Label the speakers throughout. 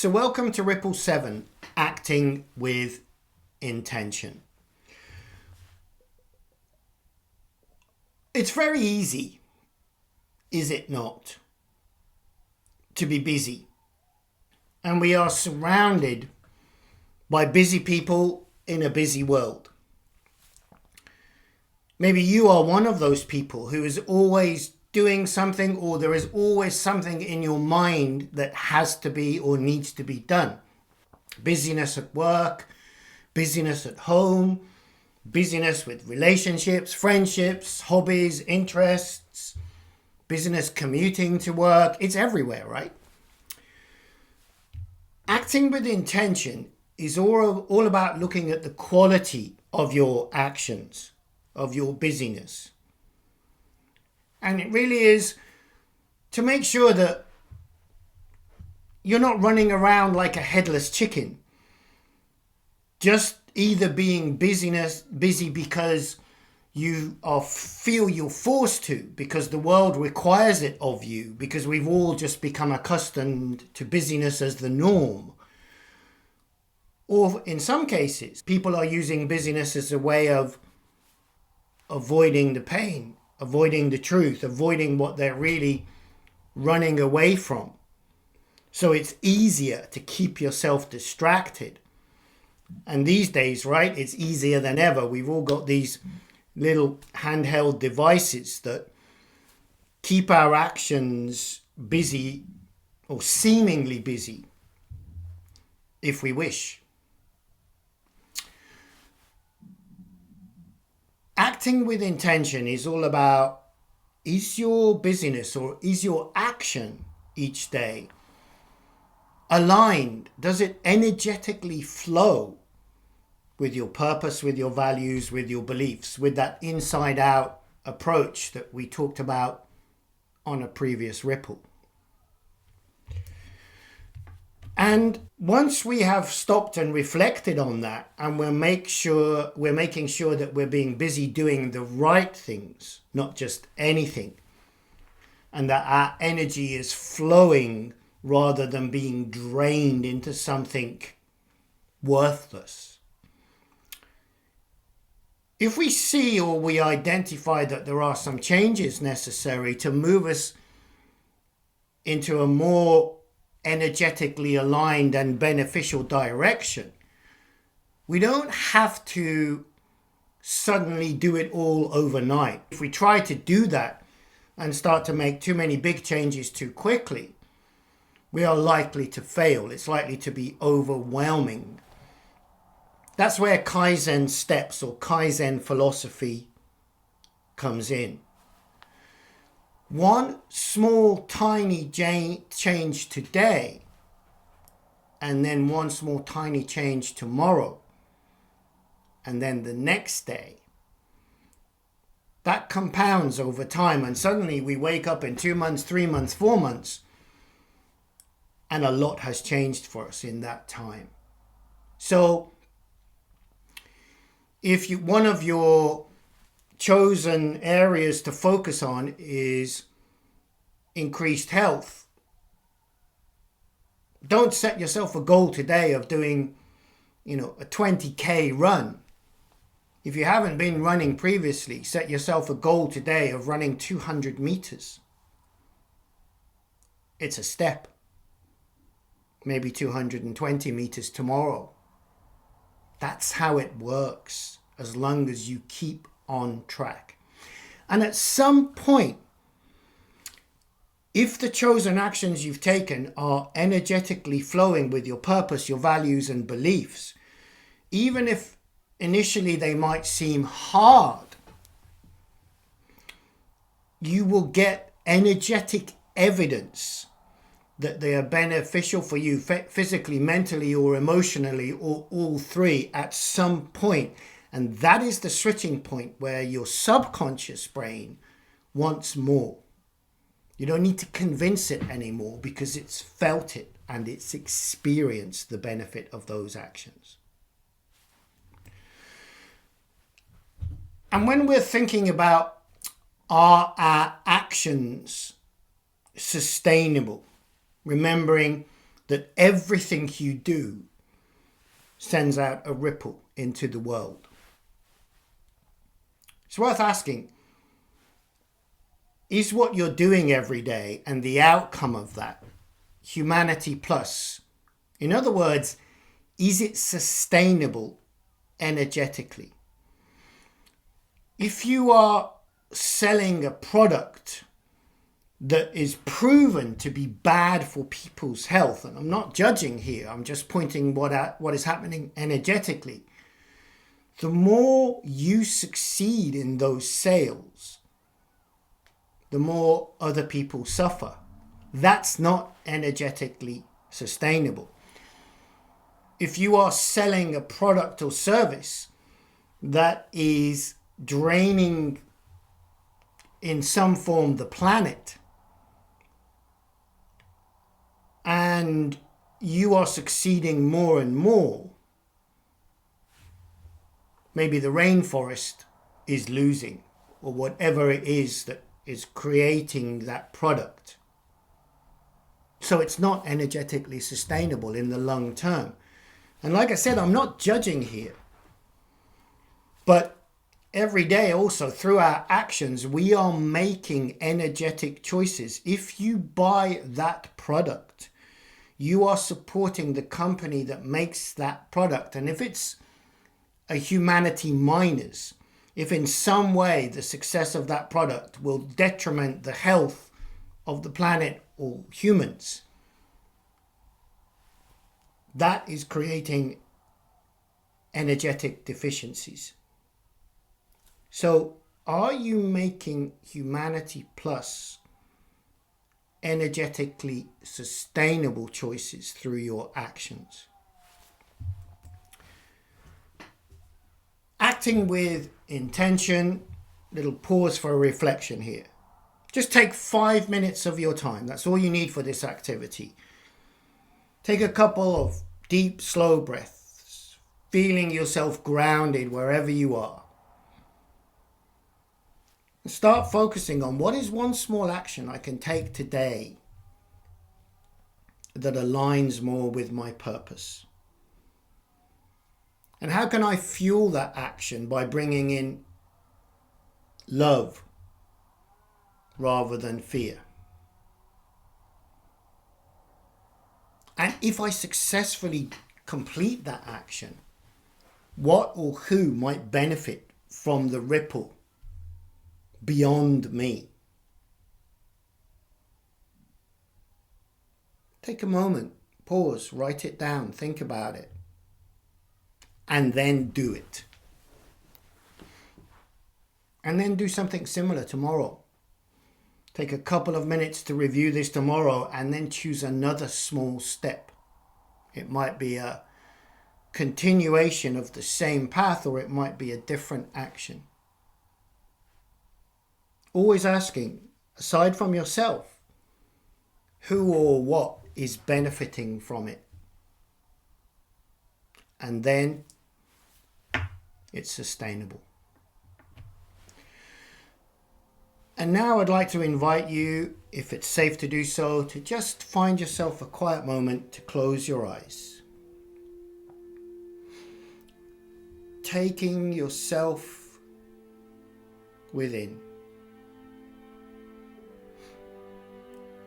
Speaker 1: So welcome to Ripple 7, Acting with Intention. It's very easy, is it not, to be busy? And we are surrounded by busy people in a busy world. Maybe you are one of those people who is always doing something, or there is always something in your mind that has to be or needs to be done. Busyness at work, busyness at home, busyness with relationships, friendships, hobbies, interests, busyness commuting to work. It's everywhere, right? Acting with intention is all about looking at the quality of your actions, of your busyness. And it really is to make sure that you're not running around like a headless chicken, just either being busy because you feel you're forced to, because the world requires it of you, because we've all just become accustomed to busyness as the norm. Or in some cases, people are using busyness as a way of avoiding the pain, avoiding the truth, avoiding what they're really running away from. So it's easier to keep yourself distracted. And these days, right, it's easier than ever. We've all got these little handheld devices that keep our actions busy or seemingly busy if we wish. Acting with intention is all about, is your busyness or is your action each day aligned? Does it energetically flow with your purpose, with your values, with your beliefs, with that inside out approach that we talked about on a previous Ripple? And once we have stopped and reflected on that, and we're making sure that we're being busy doing the right things, not just anything, and that our energy is flowing rather than being drained into something worthless. If we see or we identify that there are some changes necessary to move us into a more energetically aligned and beneficial direction, we don't have to suddenly do it all overnight. If we try to do that and start to make too many big changes too quickly, we are likely to fail. It's likely to be overwhelming. That's where Kaizen steps or Kaizen philosophy comes in. One small tiny change today, and then one small tiny change tomorrow, and then the next day. That compounds over time, and suddenly we wake up in 2 months, 3 months, 4 months, and a lot has changed for us in that time. So if one of your chosen areas to focus on is increased health, don't set yourself a goal today of doing, a 20k run. If you haven't been running previously, set yourself a goal today of running 200 meters. It's a step. Maybe 220 meters tomorrow. That's how it works, as long as you keep on track. And at some point, if the chosen actions you've taken are energetically flowing with your purpose, your values and beliefs, even if initially they might seem hard, you will get energetic evidence that they are beneficial for you physically, mentally, or emotionally, or all three at some point. And that is the switching point where your subconscious brain wants more. You don't need to convince it anymore because it's felt it and it's experienced the benefit of those actions. And when we're thinking about, are our actions sustainable? Remembering that everything you do sends out a ripple into the world. It's worth asking, is what you're doing every day and the outcome of that humanity plus? In other words, is it sustainable energetically? If you are selling a product that is proven to be bad for people's health, and I'm not judging here, I'm just pointing what is happening energetically, the more you succeed in those sales, the more other people suffer. That's not energetically sustainable. If you are selling a product or service that is draining in some form the planet, and you are succeeding more and more, maybe the rainforest is losing, or whatever it is that is creating that product. So it's not energetically sustainable in the long term. And like I said, I'm not judging here. But every day also through our actions, we are making energetic choices. If you buy that product, you are supporting the company that makes that product. And if it's a humanity minus, if in some way the success of that product will detriment the health of the planet or humans, that is creating energetic deficiencies. So are you making humanity plus energetically sustainable choices through your actions? Acting with intention, little pause for a reflection here. Just take 5 minutes of your time. That's all you need for this activity. Take a couple of deep, slow breaths, feeling yourself grounded wherever you are. Start focusing on what is one small action I can take today that aligns more with my purpose. And how can I fuel that action by bringing in love rather than fear? And if I successfully complete that action, what or who might benefit from the ripple beyond me? Take a moment, pause, write it down, think about it, and then do it. And then do something similar tomorrow. Take a couple of minutes to review this tomorrow and then choose another small step. It might be a continuation of the same path, or it might be a different action. Always asking, aside from yourself, who or what is benefiting from it? And then it's sustainable. And now I'd like to invite you, if it's safe to do so, to just find yourself a quiet moment to close your eyes. Taking yourself within.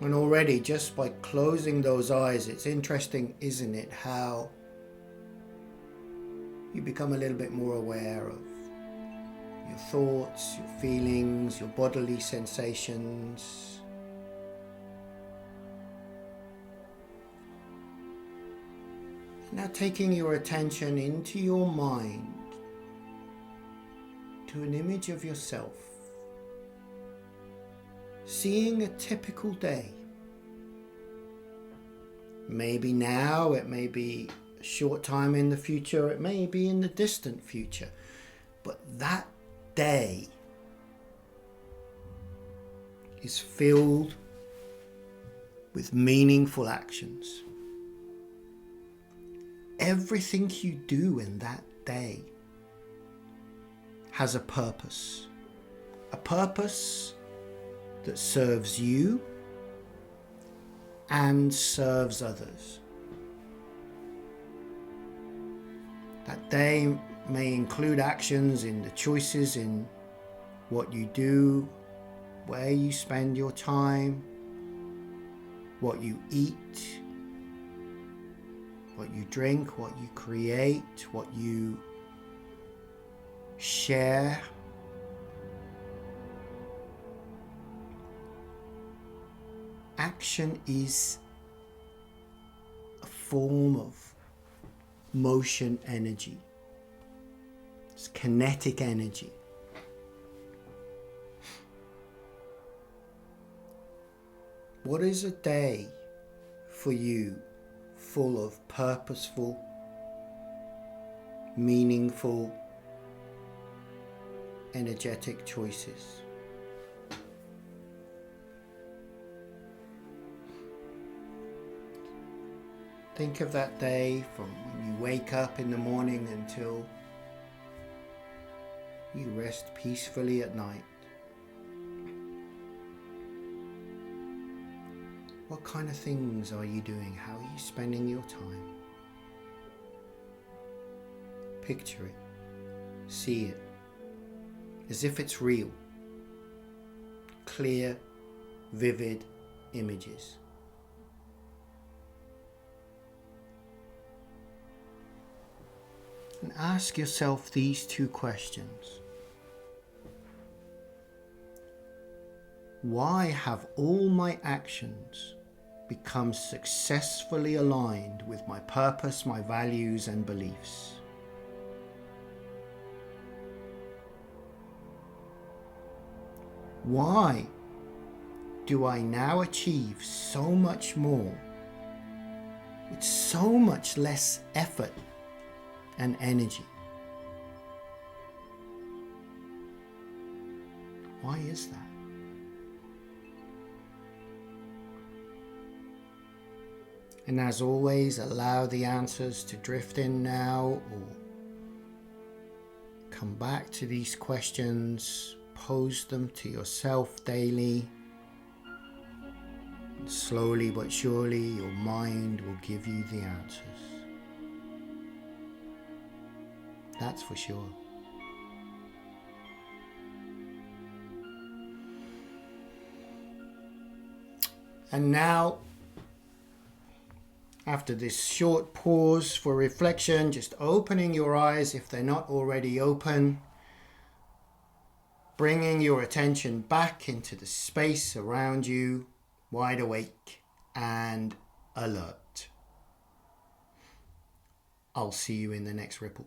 Speaker 1: And already, just by closing those eyes, it's interesting, isn't it, how you become a little bit more aware of your thoughts, your feelings, your bodily sensations. Now taking your attention into your mind to an image of yourself, seeing a typical day. Maybe now, it may be a short time in the future, it may be in the distant future, but that day is filled with meaningful actions. Everything you do in that day has a purpose that serves you and serves others. That day may include actions in the choices in what you do, where you spend your time, what you eat, what you drink, what you create, what you share. Action is a form of motion energy. It's kinetic energy. What is a day for you full of purposeful, meaningful, energetic choices? Think of that day from when you wake up in the morning until you rest peacefully at night. What kind of things are you doing? How are you spending your time? Picture it. See it. As if it's real. Clear, vivid images. And ask yourself these two questions. Why have all my actions become successfully aligned with my purpose, my values, and beliefs? Why do I now achieve so much more with so much less effort and energy? Why is that? And as always, allow the answers to drift in now, or come back to these questions, pose them to yourself daily. And slowly but surely, your mind will give you the answers. That's for sure. And now, after this short pause for reflection, just opening your eyes if they're not already open, bringing your attention back into the space around you, wide awake and alert. I'll see you in the next ripple.